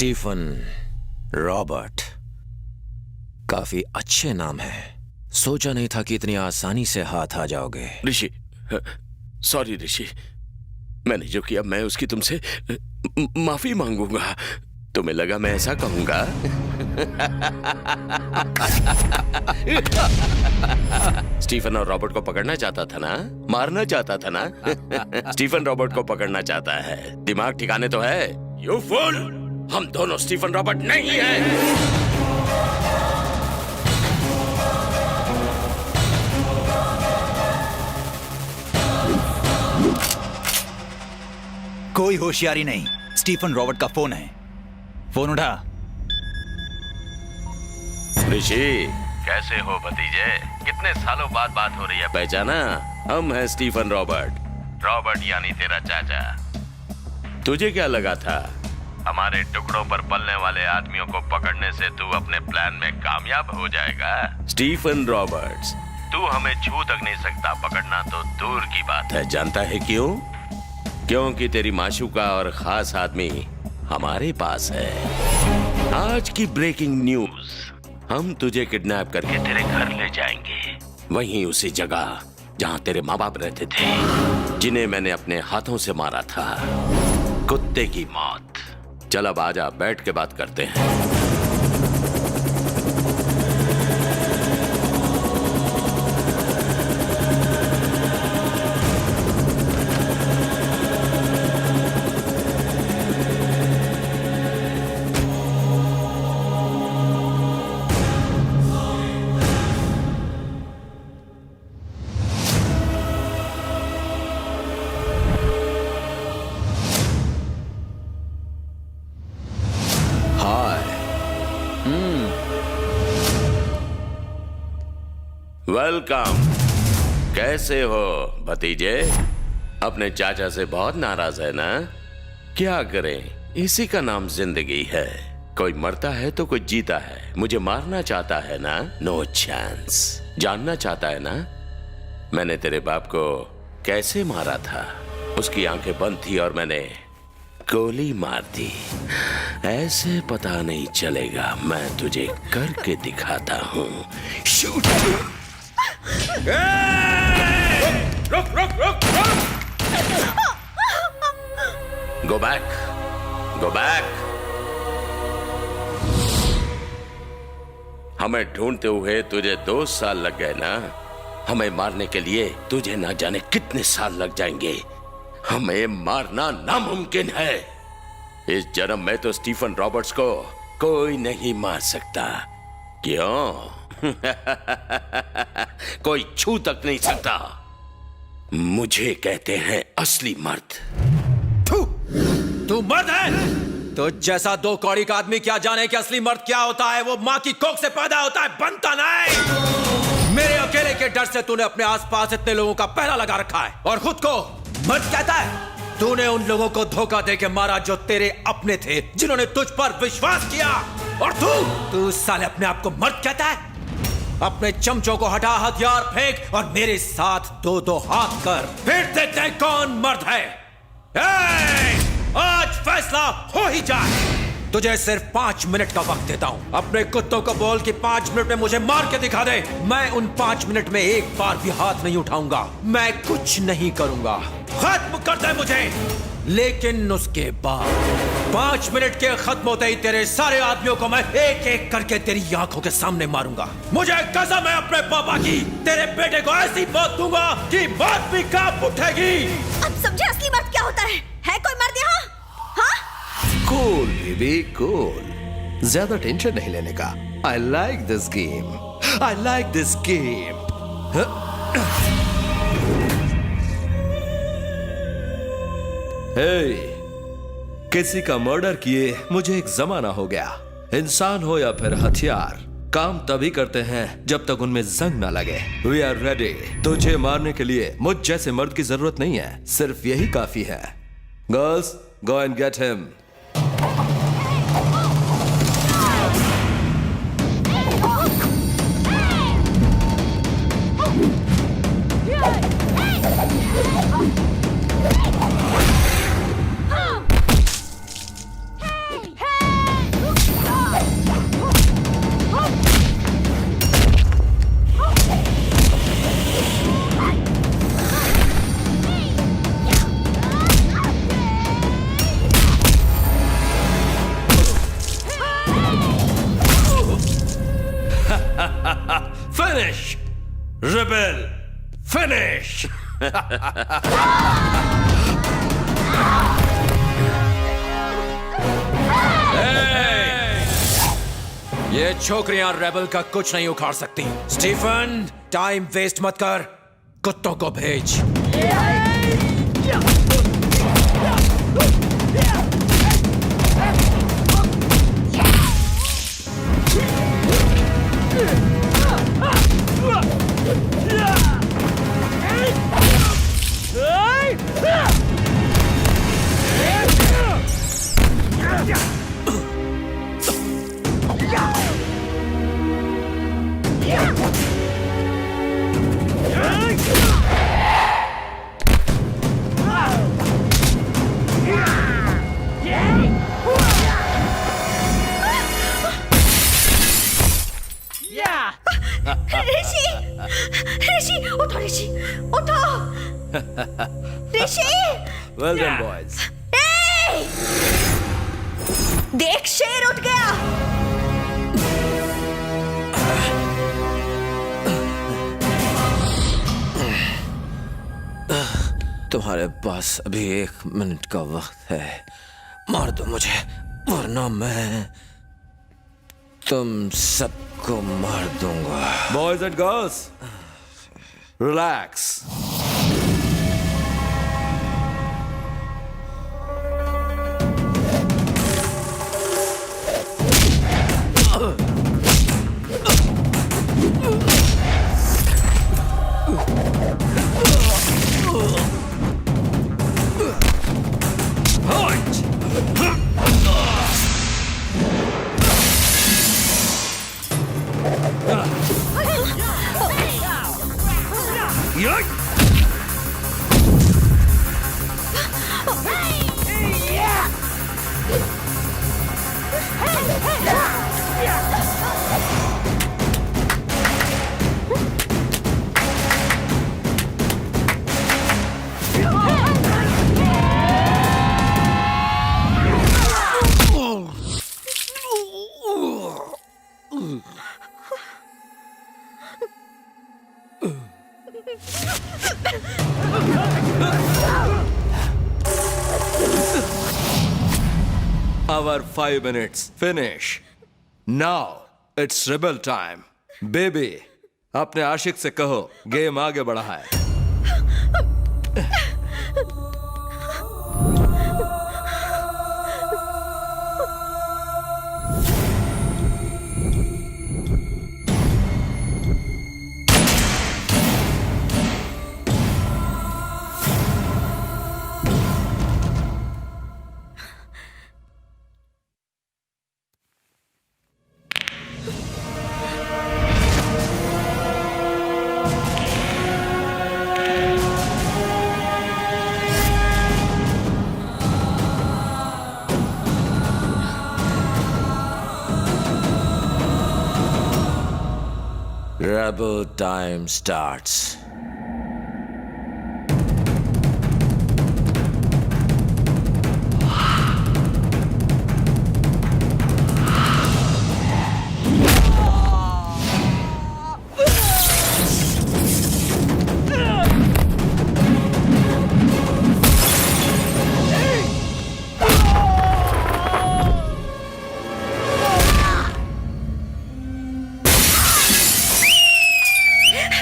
Stephen Robert, काफी अच्छे नाम है। सोचा नहीं था कि इतनी आसानी से हाथ आ जाओगे। ऋषि, सॉरी ऋषि, मैंने जो किया मैं उसकी तुमसे माफी मांगूंगा। तुम्हें लगा मैं ऐसा कहूंगा? स्टीफन और रॉबर्ट को पकड़ना चाहता था ना, मारना चाहता था ना। स्टीफन रॉबर्ट को पकड़ना चाहता है। दिमाग ठिकाने तो है? यू फूल, हम दोनों स्टीफन रॉबर्ट नहीं हैं। कोई होशियारी नहीं, स्टीफन रॉबर्ट का फोन है। फोन उठा। ऋषि, कैसे हो भतीजे? कितने सालों बाद बात हो रही है। पहचाना? हम हैं स्टीफन रॉबर्ट। रॉबर्ट यानी तेरा चाचा। तुझे क्या लगा था हमारे टुकड़ों पर पलने वाले आदमियों को पकड़ने से तू अपने प्लान में कामयाब हो जाएगा? स्टीफन रॉबर्ट्स, तू हमें छू तक नहीं सकता, पकड़ना तो दूर की बात है। जानता है क्यों? क्योंकि तेरी माशूका और खास आदमी हमारे पास है। आज की ब्रेकिंग न्यूज, हम तुझे किडनैप करके तेरे घर ले जाएंगे। वहीं उसी जगह जहां तेरे माँ बाप रहते थे, जिन्हें मैंने अपने हाथों से मारा था। कुत्ते की मौत। चल अब आजा, बैठ के बात करते हैं। वेलकम। कैसे हो भतीजे? अपने चाचा से बहुत नाराज है ना? क्या करें, इसी का नाम जिंदगी है। कोई मरता है तो कोई जीता है। मुझे मारना चाहता है ना? No chance. जानना चाहता है ना मैंने तेरे बाप को कैसे मारा था? उसकी आंखें बंद थी और मैंने गोली मार दी। ऐसे पता नहीं चलेगा, मैं तुझे करके दिखाता हूँ। शूट। रुक रुक रुक रुक। Go back, go back. हमें ढूंढते हुए तुझे 2 साल लग गए ना? हमें मारने के लिए तुझे ना जाने कितने साल लग जाएंगे। हमें मारना नामुमकिन है। इस जन्म में तो स्टीफन रॉबर्ट्स को कोई नहीं मार सकता। क्यों? कोई छू तक नहीं सकता। मुझे कहते हैं असली मर्द। तू मर्द है? तो जैसा 2 कौड़ी का आदमी क्या जाने कि असली मर्द क्या होता है? वो माँ की कोख से पैदा होता है, बनता नहीं। मेरे अकेले के डर से तूने अपने आसपास इतने लोगों का पहरा लगा रखा है और खुद को मर्द कहता है। तूने उन लोगों को धोखा देके मारा जो तेरे अपने थे, जिन्होंने तुझ पर विश्वास किया। और तू साले अपने आप को मर्द कहता है? अपने चमचों को हटा, हथियार फेंक और मेरे साथ 2-2 हाथ कर, फिर देखते हैं कौन मर्द है। आज फैसला हो ही जाए। तुझे सिर्फ 5 मिनट का वक्त देता हूं। अपने कुत्तों को बोल कि 5 मिनट में मुझे मार के दिखा दे। मैं उन 5 मिनट में एक बार भी हाथ नहीं उठाऊंगा। मैं कुछ नहीं करूंगा। खत्म कर दे मुझे। लेकिन उसके बाद 5 मिनट के खत्म होते ही तेरे सारे आदमियों को मैं एक एक करके तेरी आंखों के सामने मारूंगा। मुझे कसम है अपने पापा की, तेरे बेटे को ऐसी मौत दूंगा कि मौत भी कांप उठेगी। अब समझे असली मर्द क्या होता है कोई मर्द यहाँ? हाँ? Cool baby, cool. ज्यादा टेंशन नहीं लेने का। I like this game, I like this game. किसी का मर्डर किए मुझे एक जमाना हो गया। इंसान हो या फिर हथियार, काम तभी करते हैं जब तक उनमें जंग ना लगे। We are ready. तुझे मारने के लिए मुझ जैसे मर्द की जरूरत नहीं है, सिर्फ यही काफी है। Girls, go and get him. Finish rebel, finish. ये छोकरियां रेबल का कुछ नहीं उखाड़ सकती। स्टीफन, टाइम वेस्ट मत कर, कुत्तों को भेज। ऋषि, ऋषि, उठो ऋषि, उठो। ऋषि, वेल डन बॉयज। ए! देख, शेर उठ गया। तुम्हारे पास अभी 1 मिनट का वक्त है, मार दो मुझे, वरना मैं तुम सबको मार दूंगा। Boys and girls, relax. Our 5 minutes finish. Now it's rebel time. Baby, अपने आशिक से कहो गेम आगे बढ़ा है। Rebel time starts.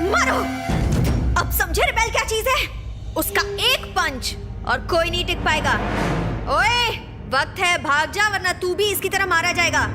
मारो। अब समझे रिबेल क्या चीज है? उसका एक पंच और कोई नहीं टिक पाएगा। ओए, वक्त है, भाग जा वरना तू भी इसकी तरह मारा जाएगा।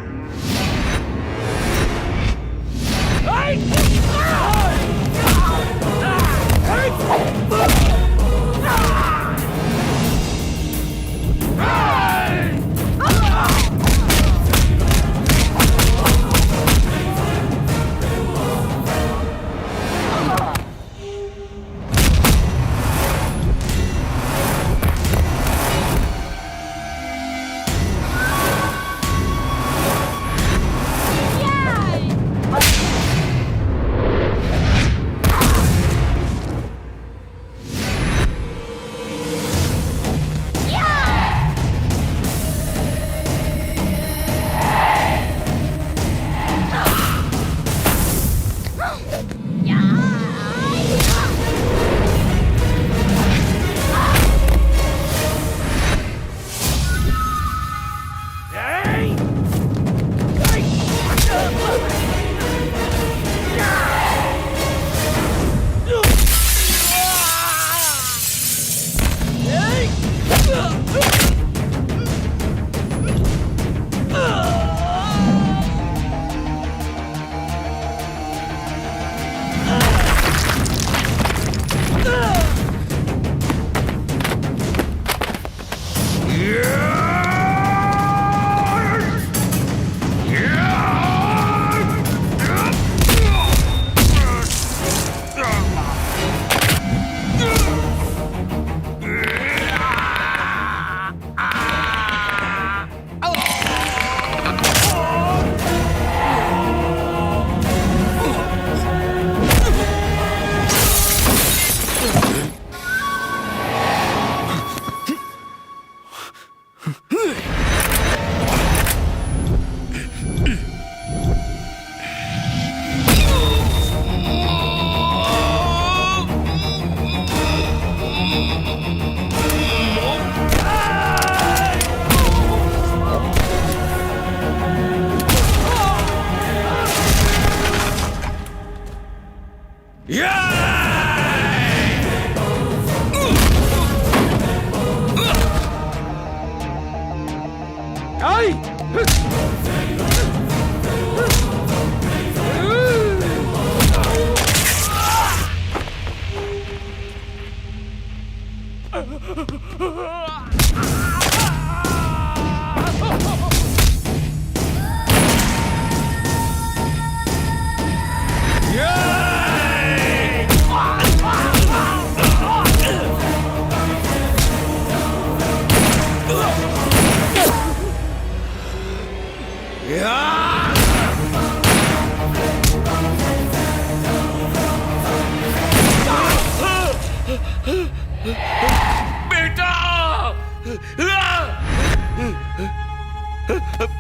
बेटा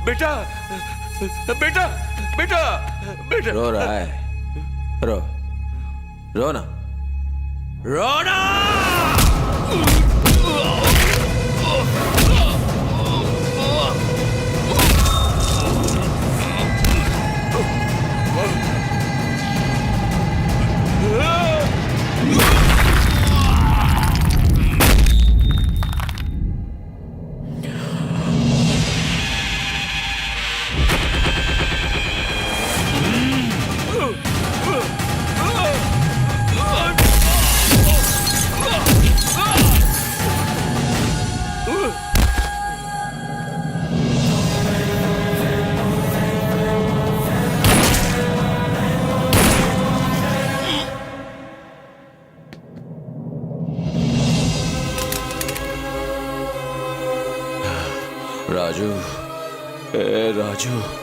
बेटा बेटा बेटा बेटा रो रहा है, रो ना, रो ना। राजू, ए राजू।